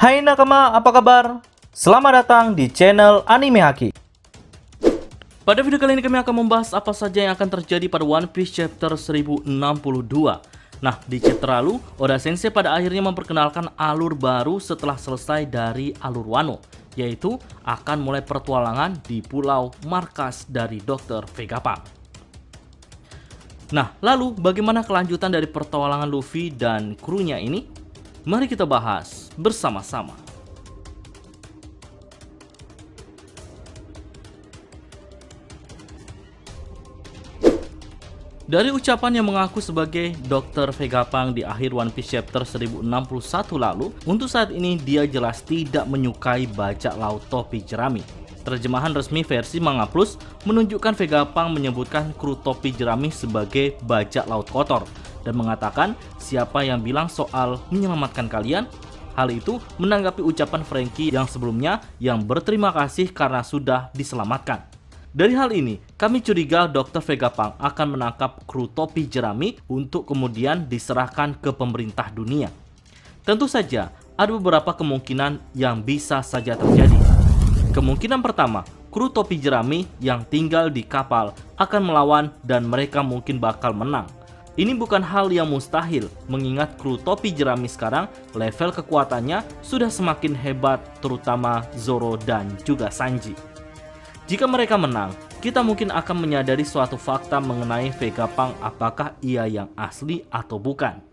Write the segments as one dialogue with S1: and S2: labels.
S1: Hai nakama, apa kabar? Selamat datang di channel Anime Haki. Pada video kali ini kami akan membahas apa saja yang akan terjadi pada One Piece chapter 1062. Nah, di chapter lalu, Oda Sensei pada akhirnya memperkenalkan alur baru setelah selesai dari alur Wano, yaitu akan mulai pertualangan di pulau markas dari Dr. Vegapunk. Nah, lalu bagaimana kelanjutan dari pertualangan Luffy dan krunya ini? Mari kita bahas bersama-sama. Dari ucapan yang mengaku sebagai Dr. Vegapunk di akhir One Piece chapter 1061 lalu, untuk saat ini dia jelas tidak menyukai bajak laut topi jerami. Terjemahan resmi versi Manga Plus menunjukkan Vegapunk menyebutkan kru topi jerami sebagai bajak laut kotor dan mengatakan siapa yang bilang soal menyelamatkan kalian. Hal itu menanggapi ucapan Franky yang sebelumnya yang berterima kasih karena sudah diselamatkan. Dari hal ini, kami curiga Dr. Vegapunk akan menangkap kru topi jerami untuk kemudian diserahkan ke pemerintah dunia. Tentu saja, ada beberapa kemungkinan yang bisa saja terjadi. Kemungkinan pertama, kru topi jerami yang tinggal di kapal akan melawan dan mereka mungkin bakal menang. Ini bukan hal yang mustahil, mengingat kru topi jerami sekarang level kekuatannya sudah semakin hebat, terutama Zoro dan juga Sanji. Jika mereka menang, kita mungkin akan menyadari suatu fakta mengenai Vegapunk apakah ia yang asli atau bukan.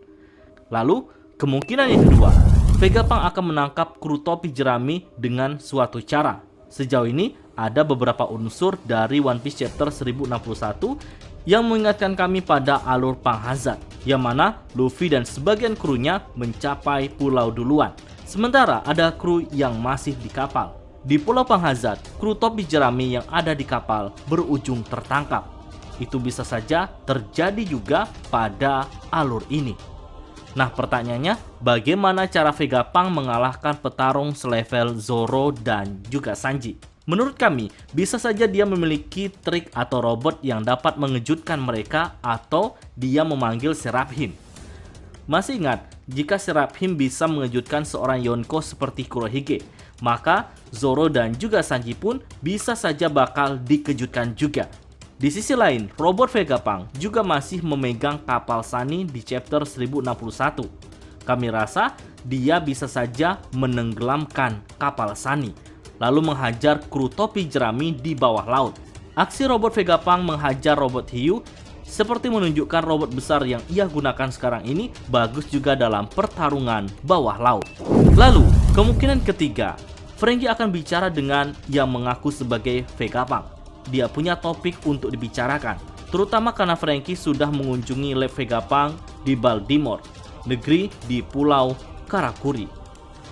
S1: Lalu, kemungkinan yang kedua, Vegapunk akan menangkap kru topi jerami dengan suatu cara. Sejauh ini, ada beberapa unsur dari One Piece chapter 1061 yang mengingatkan kami pada alur Pang Hazard, yang mana Luffy dan sebagian krunya mencapai pulau duluan. Sementara ada kru yang masih di kapal. Di Pulau Pang Hazard, kru topi jerami yang ada di kapal berujung tertangkap. Itu bisa saja terjadi juga pada alur ini. Nah, pertanyaannya, bagaimana cara Vegapunk mengalahkan petarung selevel Zoro dan juga Sanji? Menurut kami, bisa saja dia memiliki trik atau robot yang dapat mengejutkan mereka atau dia memanggil Seraphim. Masih ingat, jika Seraphim bisa mengejutkan seorang Yonko seperti Kurohige, maka Zoro dan juga Sanji pun bisa saja bakal dikejutkan juga. Di sisi lain, robot Vegapunk juga masih memegang kapal Sunny di chapter 1061. Kami rasa dia bisa saja menenggelamkan kapal Sunny, lalu menghajar kru topi jerami di bawah laut. Aksi robot Vegapunk menghajar robot hiu seperti menunjukkan robot besar yang ia gunakan sekarang ini bagus juga dalam pertarungan bawah laut. Lalu, kemungkinan ketiga, Franky akan bicara dengan yang mengaku sebagai Vegapunk. Dia punya topik untuk dibicarakan, terutama karena Franky sudah mengunjungi lab Vegapunk di Baltimore, negeri di Pulau Karakuri.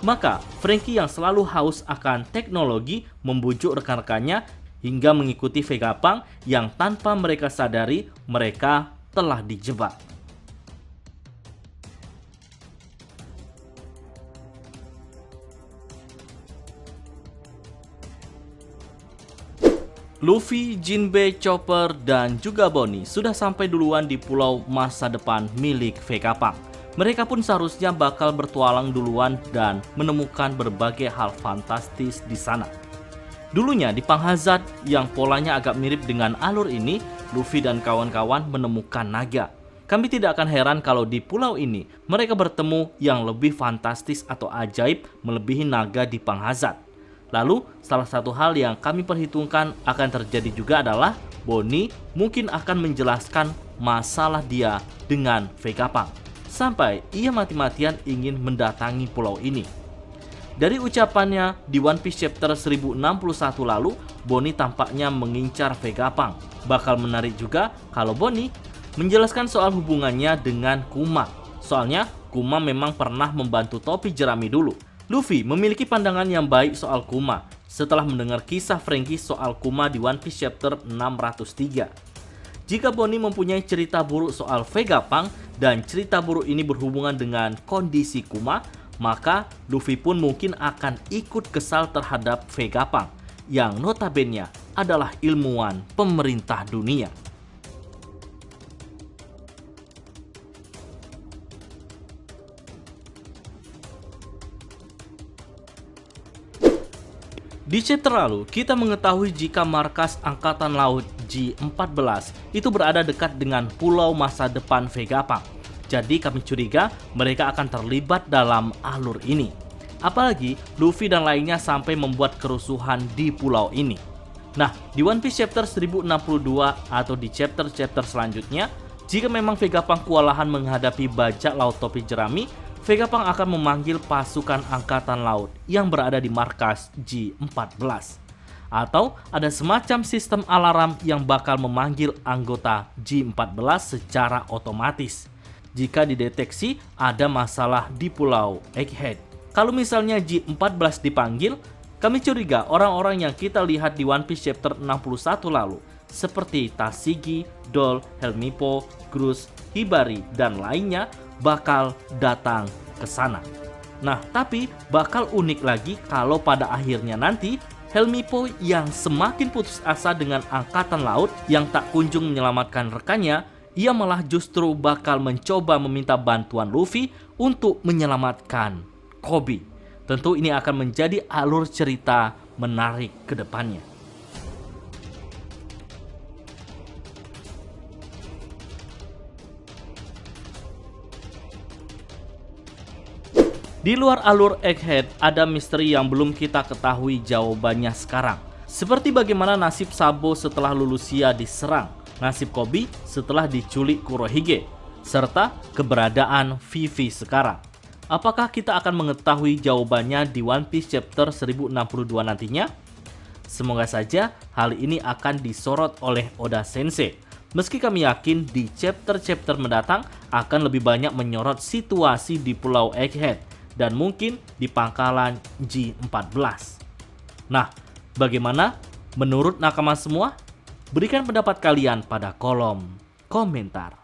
S1: Maka, Franky yang selalu haus akan teknologi membujuk rekan-rekannya hingga mengikuti Vegapunk yang tanpa mereka sadari mereka telah dijebak. Luffy, Jinbe, Chopper, dan juga Bonnie sudah sampai duluan di pulau masa depan milik Vegapunk. Mereka pun seharusnya bakal bertualang duluan dan menemukan berbagai hal fantastis di sana. Dulunya di Pang Hazard yang polanya agak mirip dengan alur ini, Luffy dan kawan-kawan menemukan naga. Kami tidak akan heran kalau di pulau ini mereka bertemu yang lebih fantastis atau ajaib melebihi naga di Pang Hazard. Lalu, salah satu hal yang kami perhitungkan akan terjadi juga adalah Bonnie mungkin akan menjelaskan masalah dia dengan Vegapunk sampai ia mati-matian ingin mendatangi pulau ini. Dari ucapannya di One Piece chapter 1061 lalu, Bonnie tampaknya mengincar Vegapunk. Bakal menarik juga kalau Bonnie menjelaskan soal hubungannya dengan Kuma. Soalnya Kuma memang pernah membantu topi jerami dulu. Luffy memiliki pandangan yang baik soal Kuma setelah mendengar kisah Franky soal Kuma di One Piece chapter 603. Jika Bonnie mempunyai cerita buruk soal Vegapunk dan cerita buruk ini berhubungan dengan kondisi Kuma, maka Luffy pun mungkin akan ikut kesal terhadap Vegapunk yang notabene adalah ilmuwan pemerintah dunia. Di chapter lalu, kita mengetahui jika markas Angkatan Laut G14 itu berada dekat dengan pulau masa depan Vegapunk. Jadi kami curiga mereka akan terlibat dalam alur ini. Apalagi Luffy dan lainnya sampai membuat kerusuhan di pulau ini. Nah, di One Piece chapter 1062 atau di chapter-chapter selanjutnya, jika memang Vegapunk kewalahan menghadapi bajak laut topi jerami, Vegapunk akan memanggil pasukan angkatan laut yang berada di markas G14. Atau ada semacam sistem alarm yang bakal memanggil anggota G14 secara otomatis jika dideteksi ada masalah di pulau Egghead. Kalau misalnya G14 dipanggil, kami curiga orang-orang yang kita lihat di One Piece chapter 61 lalu seperti Tashigi, Doll, Helmippo, Groose, Hibari, dan lainnya bakal datang ke sana. Nah, tapi bakal unik lagi kalau pada akhirnya nanti Helmippo yang semakin putus asa dengan angkatan laut yang tak kunjung menyelamatkan rekannya, ia malah justru bakal mencoba meminta bantuan Luffy untuk menyelamatkan Koby. Tentu ini akan menjadi alur cerita menarik ke depannya. Di luar alur Egghead, ada misteri yang belum kita ketahui jawabannya sekarang. Seperti bagaimana nasib Sabo setelah Lulusia diserang, nasib Koby setelah diculik Kurohige, serta keberadaan Vivi sekarang. Apakah kita akan mengetahui jawabannya di One Piece chapter 1062 nantinya? Semoga saja hal ini akan disorot oleh Oda Sensei. Meski kami yakin di chapter-chapter mendatang akan lebih banyak menyorot situasi di Pulau Egghead dan mungkin di pangkalan G14. Nah, bagaimana menurut nakama semua? Berikan pendapat kalian pada kolom komentar.